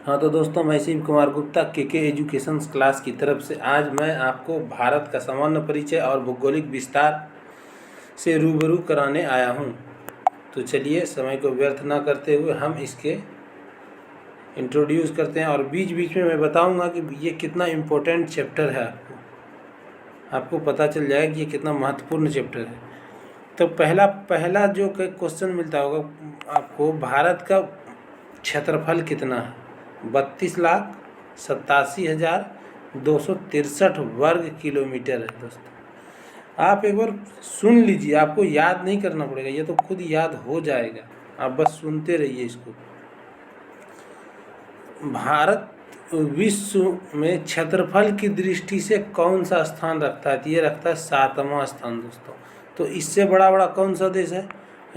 हाँ तो दोस्तों, मैं शिव कुमार गुप्ता के एजुकेशन क्लास की तरफ से आज मैं आपको भारत का सामान्य परिचय और भौगोलिक विस्तार से रूबरू कराने आया हूँ। तो चलिए, समय को व्यर्थ ना करते हुए हम इसके इंट्रोड्यूस करते हैं और बीच बीच में मैं बताऊँगा कि ये कितना इम्पोर्टेंट चैप्टर है। आपको पता चल जाएगा कि ये कितना महत्वपूर्ण चैप्टर है। तो पहला पहला जो क्वेश्चन मिलता होगा आपको, भारत का क्षेत्रफल कितना है? 32,87,263 वर्ग किलोमीटर है दोस्तों। आप एक बार सुन लीजिए, आपको याद नहीं करना पड़ेगा, ये तो खुद याद हो जाएगा, आप बस सुनते रहिए इसको। भारत विश्व में क्षेत्रफल की दृष्टि से कौन सा स्थान रखता है? तो ये रखता है 7वां स्थान दोस्तों। तो इससे बड़ा बड़ा कौन सा देश है?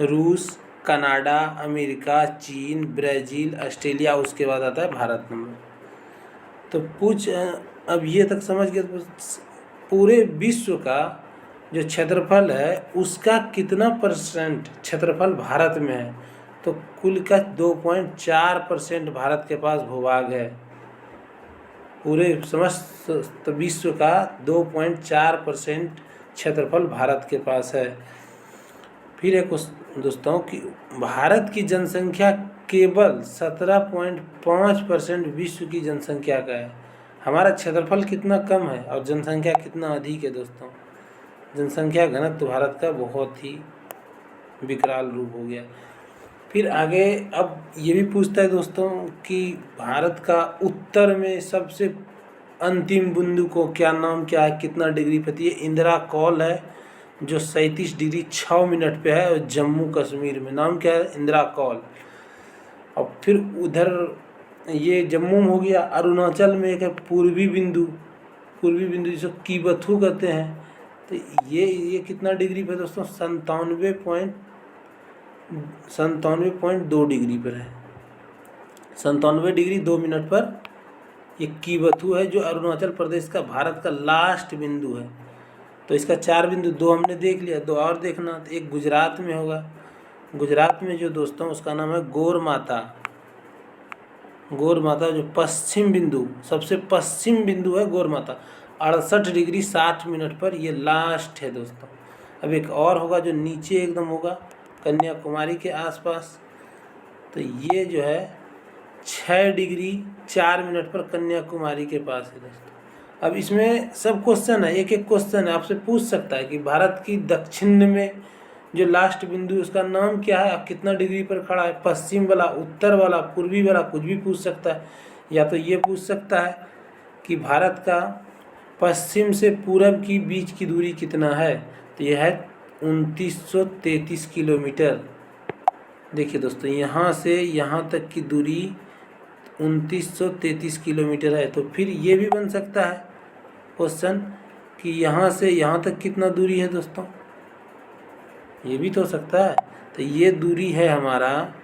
रूस, कनाडा, अमेरिका, चीन, ब्राज़ील, ऑस्ट्रेलिया, उसके बाद आता है भारत नंबर। तो अब ये तक समझ गए। तो पूरे विश्व का जो क्षेत्रफल है उसका कितना परसेंट क्षेत्रफल भारत में है? तो कुल का 2.4% भारत के पास भूभाग है। पूरे समस्त विश्व का 2.4% क्षेत्रफल भारत के पास है। फिर एक दोस्तों कि भारत की जनसंख्या केवल 17.5% विश्व की जनसंख्या का है। हमारा क्षेत्रफल कितना कम है और जनसंख्या कितना अधिक है दोस्तों। जनसंख्या घनत्व भारत का बहुत ही विकराल रूप हो गया। फिर आगे अब ये भी पूछता है दोस्तों कि भारत का उत्तर में सबसे अंतिम बिंदु को क्या नाम क्या है, कितना डिग्री प्रति? इंदिरा कौल है जो 37 डिग्री 6 मिनट पे है, और जम्मू कश्मीर में। नाम क्या है? इंदिरा कौल। और फिर उधर ये जम्मू में हो गया। अरुणाचल में एक है पूर्वी बिंदु जिसको कीबथू कहते हैं। तो ये कितना डिग्री पे दोस्तों? 97.2 डिग्री पर है। 97 डिग्री 2 मिनट पर ये कीबथू है, जो अरुणाचल प्रदेश का भारत का लास्ट बिंदु है। तो इसका 4 बिंदु, 2 हमने देख लिया, 2 और देखना। तो एक गुजरात में होगा। गुजरात में जो दोस्तों उसका नाम है गौर माता जो पश्चिम बिंदु, सबसे पश्चिम बिंदु है गौर माता। 68 डिग्री 60 मिनट पर ये लास्ट है दोस्तों। अब एक और होगा जो नीचे एकदम होगा, कन्याकुमारी के आसपास। तो ये जो है 6 डिग्री 4 मिनट पर कन्याकुमारी के पास है दोस्तों। अब इसमें सब क्वेश्चन है, एक एक क्वेश्चन है, आपसे पूछ सकता है कि भारत की दक्षिण में जो लास्ट बिंदु उसका नाम क्या है, आप कितना डिग्री पर खड़ा है? पश्चिम वाला, उत्तर वाला, पूर्वी वाला, कुछ भी पूछ सकता है। या तो ये पूछ सकता है कि भारत का पश्चिम से पूरब की बीच की दूरी कितना है? तो यह है 2933 किलोमीटर। देखिए दोस्तों, यहाँ से यहाँ तक की दूरी 2933 किलोमीटर है। तो फिर ये भी बन सकता है क्वेश्चन कि यहाँ से यहाँ तक कितना दूरी है दोस्तों, ये भी तो हो सकता है। तो ये दूरी है हमारा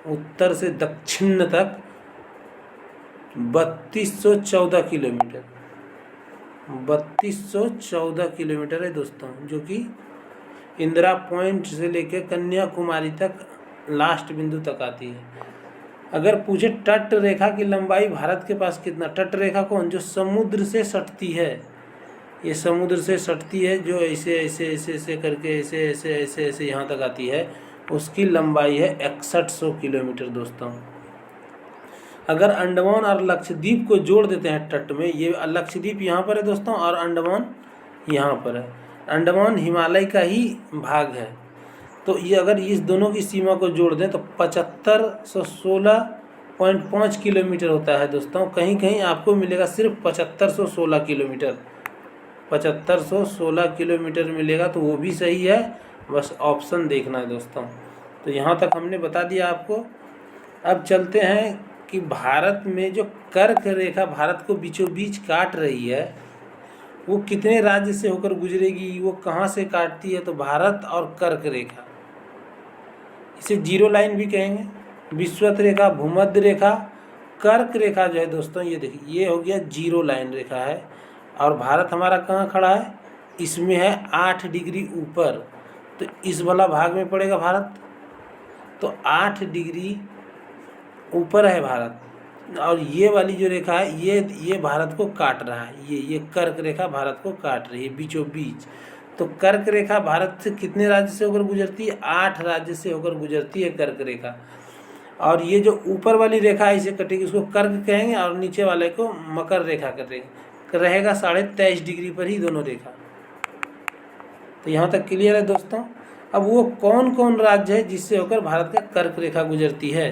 उत्तर से दक्षिण तक 3214 किलोमीटर। 3214 किलोमीटर है दोस्तों, जो कि इंदिरा पॉइंट से लेकर कन्याकुमारी तक लास्ट बिंदु तक आती है। अगर पूछे तट रेखा की लंबाई भारत के पास कितना? तट रेखा कौन? जो समुद्र से सटती है, ये समुद्र से सटती है, जो ऐसे ऐसे ऐसे ऐसे करके ऐसे ऐसे ऐसे ऐसे यहाँ तक आती है, उसकी लंबाई है 6100 किलोमीटर दोस्तों। अगर अंडमान और लक्षद्वीप को जोड़ देते हैं तट में, ये लक्षद्वीप यहाँ पर है दोस्तों और अंडमान यहाँ पर है। अंडमान हिमालय का ही भाग है। तो ये अगर इस दोनों की सीमा को जोड़ दें तो 7516.5 किलोमीटर होता है दोस्तों। कहीं कहीं आपको मिलेगा सिर्फ 7516 किलोमीटर, 7516 किलोमीटर मिलेगा, तो वो भी सही है, बस ऑप्शन देखना है दोस्तों। तो यहाँ तक हमने बता दिया आपको। अब चलते हैं कि भारत में जो कर्क रेखा भारत को बीचों बीच काट रही है, वो कितने राज्य से होकर गुजरेगी, वो कहाँ से काटती है? तो भारत और कर्क रेखा, इसे जीरो लाइन भी कहेंगे, विषुवत रेखा, भूमध्य रेखा, कर्क रेखा जो है दोस्तों, ये देखिए ये हो गया जीरो लाइन रेखा है। और भारत हमारा कहाँ खड़ा है? इसमें है 8 डिग्री ऊपर, तो इस वाला भाग में पड़ेगा भारत। तो 8 डिग्री ऊपर है भारत, और ये वाली जो रेखा है ये भारत को काट रहा है, ये कर्क रेखा भारत को काट रही है बीचों बीच। तो कर्क रेखा भारत से कितने राज्य से होकर गुजरती है? 8 राज्य से होकर गुजरती है कर्क रेखा। और ये जो ऊपर वाली रेखा है इसे कटेगी, उसको कर्क कहेंगे, और नीचे वाले को मकर रेखा करेंगे। रहेगा 23.5 डिग्री पर ही दोनों रेखा। तो यहाँ तक क्लियर है दोस्तों। अब वो कौन कौन राज्य है जिससे होकर भारत का कर्क रेखा गुजरती है,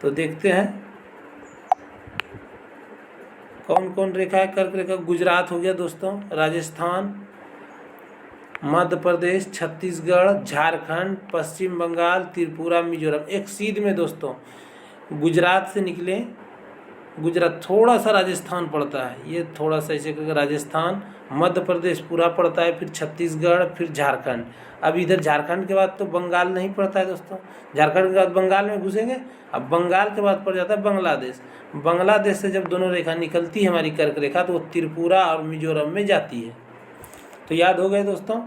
तो देखते हैं कौन कौन रेखा है कर्क रेखा। गुजरात हो गया दोस्तों, राजस्थान, मध्य प्रदेश, छत्तीसगढ़, झारखंड, पश्चिम बंगाल, त्रिपुरा, मिजोरम। एक सीध में दोस्तों गुजरात से निकले, गुजरात थोड़ा सा राजस्थान पड़ता है, ये थोड़ा सा ऐसे करके राजस्थान, मध्य प्रदेश पूरा पड़ता है, फिर छत्तीसगढ़, फिर झारखंड। अब इधर झारखंड के बाद तो बंगाल नहीं पड़ता है दोस्तों, झारखंड के बाद बंगाल में घुसेंगे। अब बंगाल के बाद पड़ जाता है बांग्लादेश। बांग्लादेश से जब दोनों रेखा निकलती है हमारी कर्क रेखा, तो वो त्रिपुरा और मिजोरम में जाती है। तो याद हो गए दोस्तों।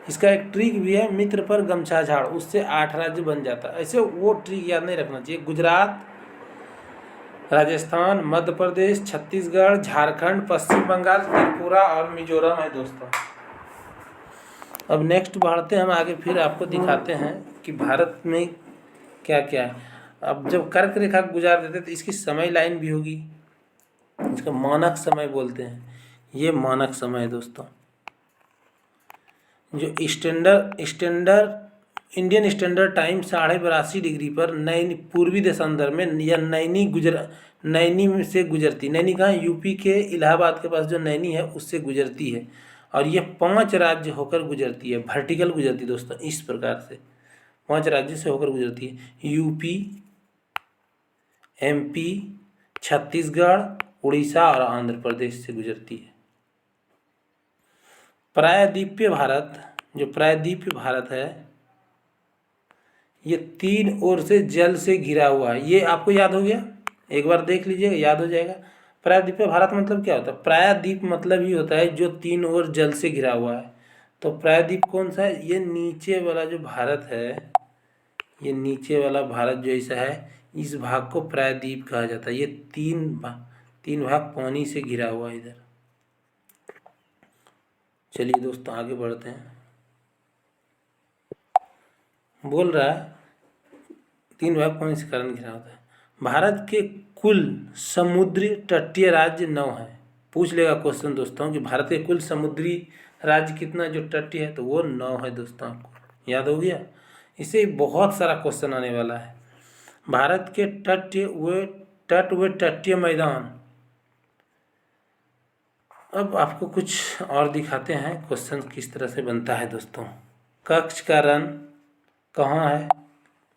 इसका एक ट्रिक भी है, मित्र पर गमछा झाड़, उससे 8 राज्य बन जाता है। ऐसे वो ट्रिक याद नहीं रखना चाहिए। गुजरात, राजस्थान, मध्य प्रदेश, छत्तीसगढ़, झारखंड, पश्चिम बंगाल, त्रिपुरा और मिजोरम है दोस्तों। अब नेक्स्ट बढ़ते हैं हम आगे, फिर आपको दिखाते हैं कि भारत में क्या क्या है। अब जब कर्क रेखा गुजार देते तो इसकी समय लाइन भी होगी, इसका मानक समय बोलते हैं। ये मानक समय है दोस्तों। जो standard Indian standard time 82.5 degree पर नैनी पूर्वी देशांतर में या नैनी से गुजरती। नैनी कहाँ? यूपी के इलाहाबाद के पास जो नैनी है उससे गुजरती है, और ये 5 राज्य होकर गुजरती है, वर्टिकल गुजरती है दोस्तों। इस प्रकार से 5 राज्य से होकर गुजरती है, यूपी, एमपी, छत्तीसगढ़, उड़ीसा और आंध्र प्रदेश से गुजरती है। प्रायद्वीपीय भारत, जो प्रायद्वीपीय भारत है, ये 3 ओर से जल से घिरा हुआ है। ये आपको याद हो गया, एक बार देख लीजिएगा, याद हो जाएगा। प्रायद्वीपीय भारत मतलब क्या होता है? प्रायद्वीप मतलब ही होता है जो 3 ओर जल से घिरा हुआ है। तो प्रायद्वीप कौन सा है? ये नीचे वाला जो भारत है, ये नीचे वाला भारत जो ऐसा है, इस भाग को प्रायद्वीप कहा जाता है। ये 3 भाग पानी से घिरा हुआ है इधर। चलिए दोस्तों आगे बढ़ते हैं। बोल रहा है 3 भाग पानी से कारण घिरा होता है। भारत के कुल समुद्री तटीय राज्य 9 हैं। पूछ लेगा क्वेश्चन दोस्तों कि भारत के कुल समुद्री राज्य कितना जो तटीय है, तो वो 9 है दोस्तों। आपको याद हो गया। इससे बहुत सारा क्वेश्चन आने वाला है। भारत के तट व तटीय मैदान। अब आपको कुछ और दिखाते हैं क्वेश्चन किस तरह से बनता है दोस्तों। कच्छ का रण कहाँ है?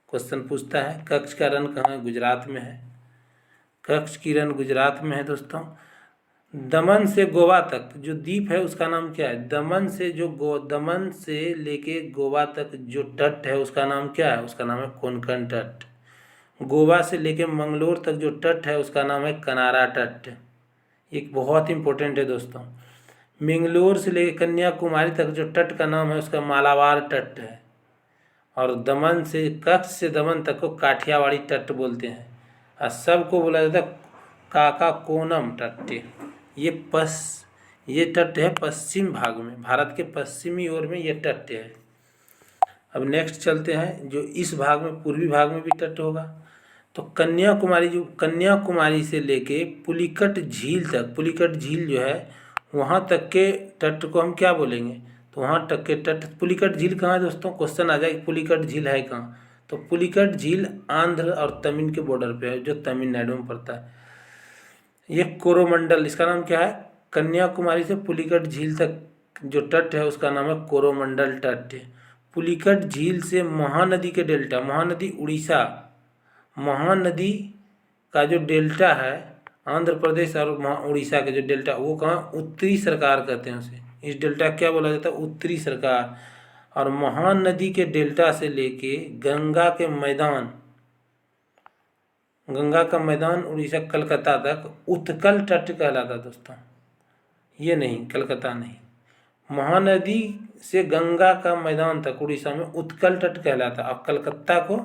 क्वेश्चन पूछता है कच्छ का रण कहाँ है? गुजरात में है। कच्छ की रण गुजरात में है दोस्तों। दमन से गोवा तक जो द्वीप है उसका नाम क्या है? दमन से लेके गोवा तक जो तट है उसका नाम क्या है? उसका नाम है कोंकण तट। गोवा से लेके मंगलोर तक जो तट है उसका नाम है कनारा तट। एक बहुत इंपॉर्टेंट है दोस्तों। मंगलोर से लेके कन्याकुमारी तक जो तट का नाम है उसका मालाबार तट है। और दमन से कच्छ से दमन तक को काठियावाड़ी तट बोलते हैं, और सबको बोला जाता है काकाकोनम तट। ये तट है पश्चिम भाग में, भारत के पश्चिमी ओर में ये तट है। अब नेक्स्ट चलते हैं, जो इस भाग में पूर्वी भाग में भी तट होगा। तो कन्याकुमारी से लेके पुलिकट झील तक, पुलिकट झील जो है वहाँ तक के तट को हम क्या बोलेंगे? तो वहाँ तक के तट, पुलिकट झील कहाँ है दोस्तों? क्वेश्चन आ जाए पुलिकट झील है कहाँ, तो पुलिकट झील आंध्र और तमिल के बॉर्डर पे है, जो तमिलनाडु में पड़ता है। ये कोरोमंडल, इसका नाम क्या है? कन्याकुमारी से पुलिकट झील तक जो तट है उसका नाम है कोरोमंडल तट। पुलिकट झील से महानदी के डेल्टा, महानदी उड़ीसा, महानदी का जो डेल्टा है आंध्र प्रदेश और उड़ीसा के जो डेल्टा, वो कहाँ? उत्तरी सरकार कहते हैं उसे। इस डेल्टा क्या बोला जाता है? उत्तरी सरकार। और महानदी के डेल्टा से लेके गंगा का मैदान उड़ीसा कलकत्ता तक उत्कल तट कहलाता दोस्तों। ये नहीं, कलकत्ता नहीं, महानदी से गंगा का मैदान तक उड़ीसा में उत्कल तट कहलाता, और कलकत्ता को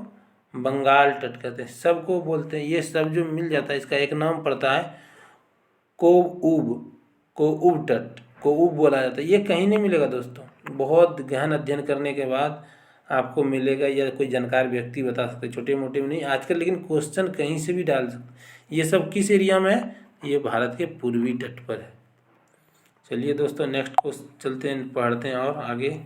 बंगाल तट कहते हैं, सबको बोलते हैं। ये सब जो मिल जाता है इसका एक नाम पड़ता है कोऊब, कोऊब तट, कोऊब बोला जाता है। ये कहीं नहीं मिलेगा दोस्तों, बहुत गहन अध्ययन करने के बाद आपको मिलेगा, या कोई जानकार व्यक्ति बता सकते, छोटे मोटे में नहीं आजकल, लेकिन क्वेश्चन कहीं से भी डाल सकते। ये सब किस एरिया में है? ये भारत के पूर्वी तट पर है। चलिए दोस्तों नेक्स्ट क्वेश्चन चलते हैं, पढ़ते हैं और आगे।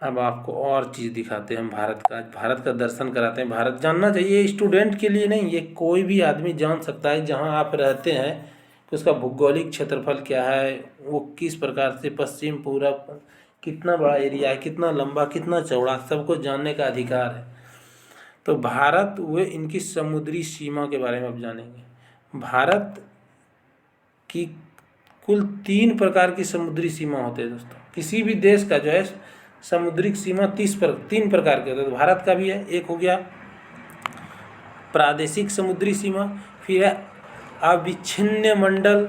अब आपको और चीज़ दिखाते हैं हम भारत का, भारत का दर्शन कराते हैं। भारत जानना चाहिए, स्टूडेंट के लिए नहीं, ये कोई भी आदमी जान सकता है जहाँ आप रहते हैं कि उसका भौगोलिक क्षेत्रफल क्या है, वो किस प्रकार से पश्चिम पूरब कितना बड़ा एरिया है, कितना लंबा कितना चौड़ा, सबको जानने का अधिकार है। तो भारत वे इनकी समुद्री सीमा के बारे में अब जानेंगे। भारत की कुल 3 प्रकार की समुद्री सीमा होते हैं दोस्तों। किसी भी देश का जो है समुद्रिक सीमा 3 प्रकार के होते हैं। तो भारत का भी है, एक हो गया प्रादेशिक समुद्री सीमा, फिर है अविच्छिन्न मंडल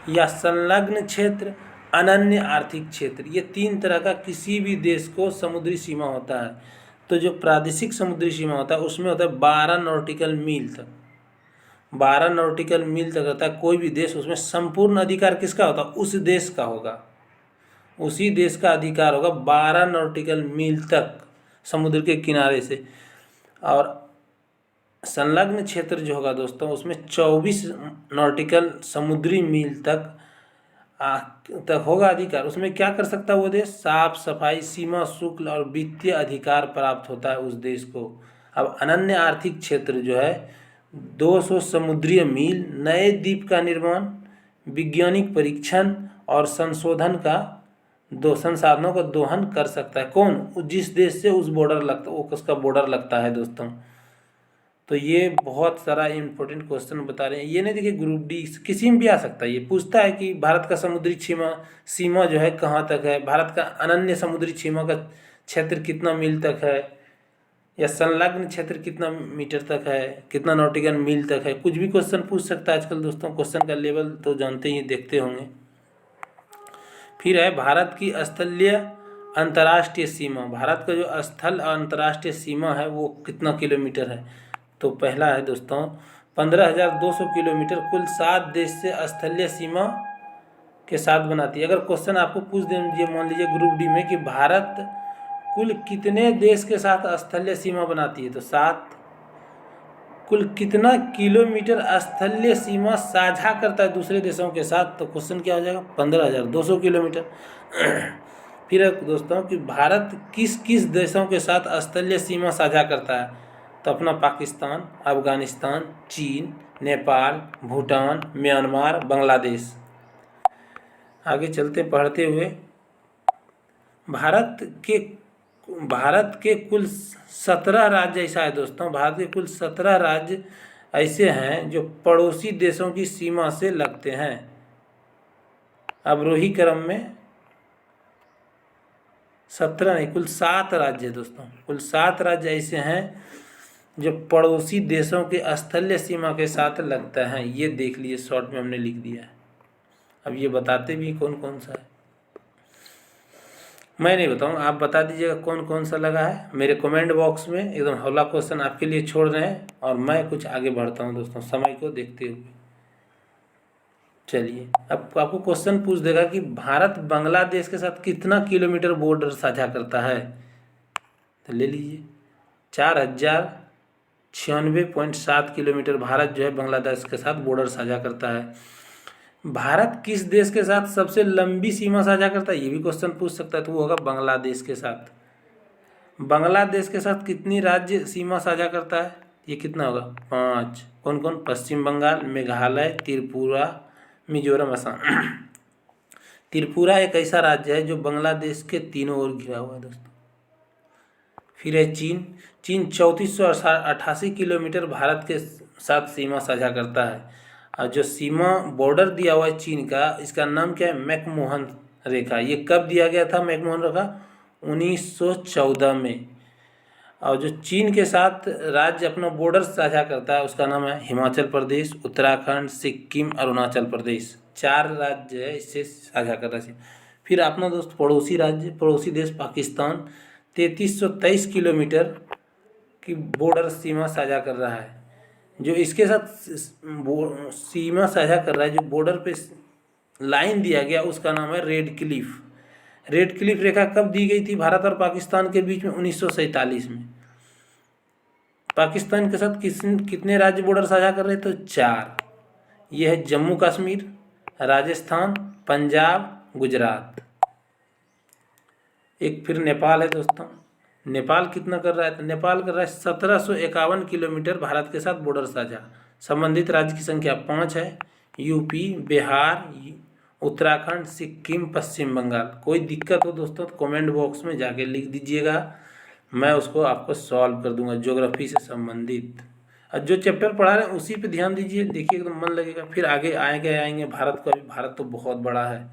या संलग्न क्षेत्र, अनन्य आर्थिक क्षेत्र। ये 3 तरह का किसी भी देश को समुद्री सीमा होता है। तो जो प्रादेशिक समुद्री सीमा होता है उसमें होता है 12 नॉटिकल मील तक, 12 नॉटिकल मील तक रहता है कोई भी देश, उसमें संपूर्ण अधिकार किसका होता है? उस देश का होगा, उसी देश का अधिकार होगा 12 नॉटिकल मील तक समुद्र के किनारे से। और संलग्न क्षेत्र जो होगा दोस्तों उसमें 24 नॉटिकल समुद्री मील तक होगा अधिकार। उसमें क्या कर सकता है वो देश? साफ सफाई, सीमा शुल्क और वित्तीय अधिकार प्राप्त होता है उस देश को। अब अनन्य आर्थिक क्षेत्र जो है 200 समुद्री मील, नए द्वीप का निर्माण, वैज्ञानिक परीक्षण और संशोधन का संसाधनों का दोहन कर सकता है। कौन? जिस देश से उस बॉर्डर लगता है, वो उसका बॉर्डर लगता है दोस्तों। तो ये बहुत सारा इम्पोर्टेंट क्वेश्चन बता रहे हैं। ये नहीं देखिए ग्रुप डी किसी में भी आ सकता है, ये पूछता है कि भारत का समुद्री सीमा जो है कहाँ तक है, भारत का अनन्य समुद्री सीमा का क्षेत्र कितना मील तक है, या संलग्न क्षेत्र कितना मीटर तक है, कितना नॉटिकल मील तक है, कुछ भी क्वेश्चन पूछ सकता है आजकल दोस्तों। क्वेश्चन का लेवल तो जानते ही, देखते होंगे। फिर है भारत की स्थलीय अंतर्राष्ट्रीय सीमा। भारत का जो स्थल अंतर्राष्ट्रीय सीमा है वो कितना किलोमीटर है? तो पहला है दोस्तों 15,200 किलोमीटर, कुल 7 देश से स्थलीय सीमा के साथ बनाती है। अगर क्वेश्चन आपको पूछ दीजिए मान लीजिए ग्रुप डी में कि भारत कुल कितने देश के साथ स्थलीय सीमा बनाती है, तो 7। कुल कितना किलोमीटर स्थलीय सीमा साझा करता है दूसरे देशों के साथ, तो क्वेश्चन क्या हो जाएगा? 15,200 किलोमीटर। फिर दोस्तों कि भारत किस किस देशों के साथ स्थलीय सीमा साझा करता है, तो अपना पाकिस्तान, अफगानिस्तान, चीन, नेपाल, भूटान, म्यांमार, बांग्लादेश। आगे चलते पढ़ते हुए। भारत के कुल 17 राज्य ऐसा है दोस्तों, भारत के कुल 17 राज्य ऐसे हैं जो पड़ोसी देशों की सीमा से लगते हैं। अवरोही क्रम में 17 नहीं, कुल 7 राज्य दोस्तों, कुल 7 राज्य ऐसे हैं जो पड़ोसी देशों के स्थलीय सीमा के साथ लगता है। ये देख लिए, शॉर्ट में हमने लिख दिया है। अब ये बताते भी कौन कौन सा है, मैं नहीं बताऊँ, आप बता दीजिएगा कौन कौन सा लगा है। मेरे कमेंट बॉक्स में एकदम हौला क्वेश्चन आपके लिए छोड़ रहे हैं, और मैं कुछ आगे बढ़ता हूँ दोस्तों समय को देखते हुए। चलिए अब आपको क्वेश्चन पूछ देगा कि भारत बांग्लादेश के साथ कितना किलोमीटर बॉर्डर साझा करता है, तो ले लीजिए 4096.7 किलोमीटर भारत जो है बांग्लादेश के साथ बॉर्डर साझा करता है। भारत किस देश के साथ सबसे लंबी सीमा साझा करता है, ये भी क्वेश्चन पूछ सकता है, तो वो होगा बांग्लादेश के साथ। बांग्लादेश के साथ कितनी राज्य सीमा साझा करता है, ये कितना होगा? 5। कौन कौन? पश्चिम बंगाल, मेघालय, त्रिपुरा, मिजोरम, असम। त्रिपुरा एक ऐसा राज्य है जो बांग्लादेश के तीनों ओर घिरा हुआ है दोस्तों। फिर है चीन 3488 किलोमीटर भारत के साथ सीमा साझा करता है। और जो सीमा बॉर्डर दिया हुआ है चीन का, इसका नाम क्या है? मैकमोहन रेखा। ये कब दिया गया था मैकमोहन रेखा? 1914 में। और जो चीन के साथ राज्य अपना बॉर्डर साझा करता है उसका नाम है हिमाचल प्रदेश, उत्तराखंड, सिक्किम, अरुणाचल प्रदेश। 4 राज्य है इससे साझा कर रहा है। फिर अपना दोस्त पड़ोसी देश पाकिस्तान 3323 किलोमीटर कि बॉर्डर सीमा साझा कर रहा है। जो इसके साथ सीमा साझा कर रहा है, जो बॉर्डर पे लाइन दिया गया, उसका नाम है रेड क्लिफ। रेड क्लिफ रेखा कब दी गई थी भारत और पाकिस्तान के बीच में? 1947 में। पाकिस्तान के साथ कितने राज्य बॉर्डर साझा कर रहे? तो 4। ये है जम्मू कश्मीर, राजस्थान, पंजाब, गुजरात। एक फिर नेपाल है दोस्तों। नेपाल कितना कर रहा है? तो नेपाल कर रहा है 1751 किलोमीटर भारत के साथ बॉर्डर साझा। संबंधित राज्य की संख्या 5 है। यूपी, बिहार, उत्तराखंड, सिक्किम, पश्चिम बंगाल। कोई दिक्कत हो दोस्तों तो कमेंट बॉक्स में जाके लिख दीजिएगा, मैं उसको आपको सॉल्व कर दूंगा ज्योग्राफी से संबंधित। और जो चैप्टर पढ़ा रहे हैं उसी पे ध्यान दीजिए, देखिए एकदम मन लगेगा। फिर आगे आएंगे भारत को। अभी भारत तो बहुत बड़ा है।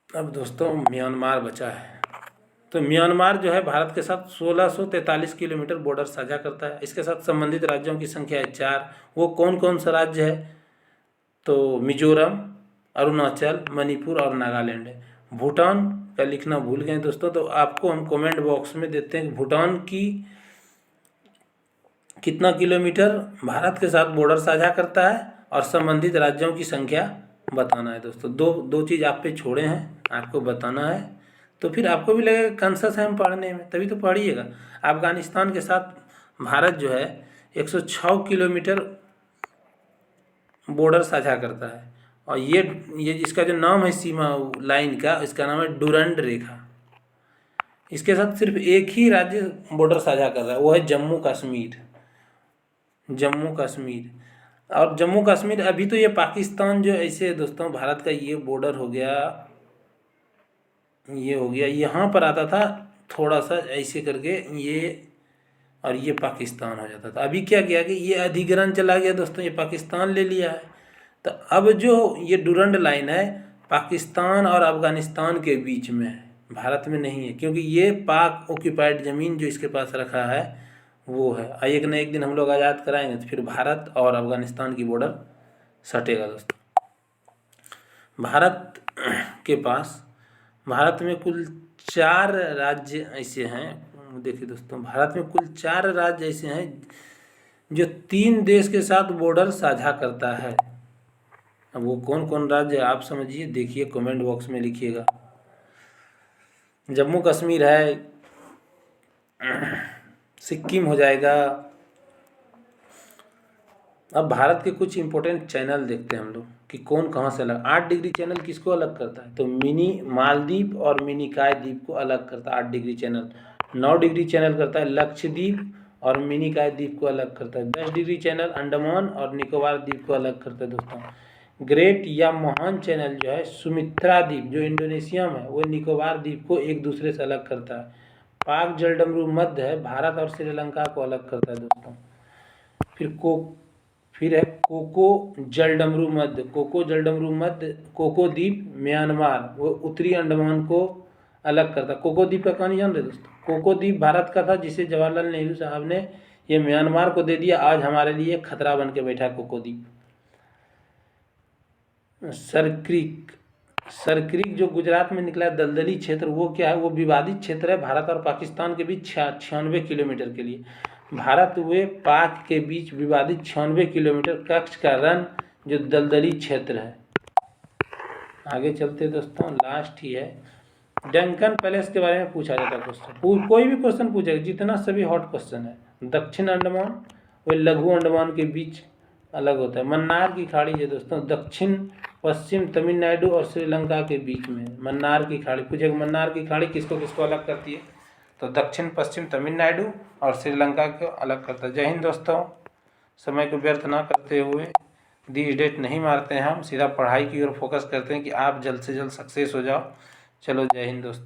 अब दोस्तों म्यांमार बचा है। तो म्यांमार जो है भारत के साथ 1643 किलोमीटर बॉर्डर साझा करता है। इसके साथ संबंधित राज्यों की संख्या है 4। वो कौन कौन सा राज्य है? तो मिजोरम, अरुणाचल, मणिपुर और नागालैंड है। भूटान का लिखना भूल गए दोस्तों, तो आपको हम कमेंट बॉक्स में देते हैं कि भूटान की कितना किलोमीटर भारत के साथ बॉर्डर साझा करता है और संबंधित राज्यों की संख्या बताना है दोस्तों। दो चीज़ आप पे छोड़े हैं, आपको बताना है। तो फिर आपको भी लगेगा कॉन्शस है हम पढ़ने में, तभी तो पढ़िएगा। अफगानिस्तान के साथ भारत जो है 106 किलोमीटर बॉर्डर साझा करता है। और ये इसका जो नाम है सीमा लाइन का, इसका नाम है डुरंड रेखा। इसके साथ सिर्फ एक ही राज्य बॉर्डर साझा कर रहा है, वो है जम्मू कश्मीर। जम्मू कश्मीर और जम्मू कश्मीर अभी तो ये पाकिस्तान जो ऐसे दोस्तों भारत का ये बॉर्डर हो गया, ये हो गया, यहाँ पर आता था थोड़ा सा ऐसे करके ये, और ये पाकिस्तान हो जाता था। अभी क्या किया कि ये अधिग्रहण चला गया दोस्तों, ये पाकिस्तान ले लिया है। तो अब जो ये डुरंड लाइन है पाकिस्तान और अफगानिस्तान के बीच में है, भारत में नहीं है, क्योंकि ये पाक ऑक्यूपाइड ज़मीन जो इसके पास रखा है वो है। एक न एक दिन हम लोग आज़ाद कराएंगे तो फिर भारत और अफगानिस्तान की बॉर्डर सटेगा दोस्तों। भारत के पास, भारत में कुल 4 राज्य ऐसे हैं। देखिए दोस्तों, भारत में कुल 4 राज्य ऐसे हैं जो 3 देश के साथ बॉर्डर साझा करता है। अब वो कौन कौन राज्य है आप समझिए, देखिए कमेंट बॉक्स में लिखिएगा। जम्मू कश्मीर है, सिक्किम हो जाएगा। अब भारत के कुछ इंपॉर्टेंट चैनल देखते हैं हम लोग कि कौन कहाँ से अलग। 8 डिग्री चैनल किसको अलग करता है? तो मिनी मालदीव और मिनी काय द्वीप को अलग करता है 8 डिग्री चैनल। 9 डिग्री चैनल करता है लक्षद्वीप और मिनी काय द्वीप को अलग करता है। 10 डिग्री चैनल अंडमान और निकोबार द्वीप को अलग करता है दोस्तों। ग्रेट या महान चैनल जो है सुमित्रा द्वीप जो इंडोनेशिया में है, वो निकोबार द्वीप को एक दूसरे से अलग करता है। पाक जलडमरू मध्य है, भारत और श्रीलंका को अलग करता है दोस्तों। फिर है कोको जलडमरू मध्य। कोको जलडमरू मध्य, कोको द्वीप म्यांमार, वो उत्तरी अंडमान को अलग करता है। कोको द्वीप का कहानी जान रहे दोस्तों? कोको द्वीप भारत का था, जिसे जवाहरलाल नेहरू साहब ने ये म्यांमार को दे दिया। आज हमारे लिए खतरा बन के बैठा कोको द्वीप। सरक्रीक जो गुजरात में निकला है, दलदली क्षेत्र, वो क्या है? वो विवादित क्षेत्र है भारत और पाकिस्तान के बीच 96 किलोमीटर के लिए। भारत व पाक के बीच विवादित 96 किलोमीटर कच्छ का रण जो दलदली क्षेत्र है। आगे चलते दोस्तों, लास्ट ही है। डंकन पैलेस के बारे में पूछा जाता है क्वेश्चन, कोई भी क्वेश्चन पूछेगा, जितना सभी हॉट क्वेश्चन है। दक्षिण अंडमान व लघु अंडमान के बीच अलग होता है। मन्नार की खाड़ी है दोस्तों, दक्षिण पश्चिम तमिलनाडु और श्रीलंका के बीच में। मन्नार की खाड़ी पूछेगा, मन्नार की खाड़ी किसको किसको अलग करती है? तो दक्षिण पश्चिम तमिलनाडु और श्रीलंका को अलग करता है। जय हिंद दोस्तों। समय को व्यर्थ ना करते हुए, दी डेट नहीं मारते हैं हम, सीधा पढ़ाई की ओर फोकस करते हैं कि आप जल्द से जल्द सक्सेस हो जाओ। चलो जय हिंद दोस्तों।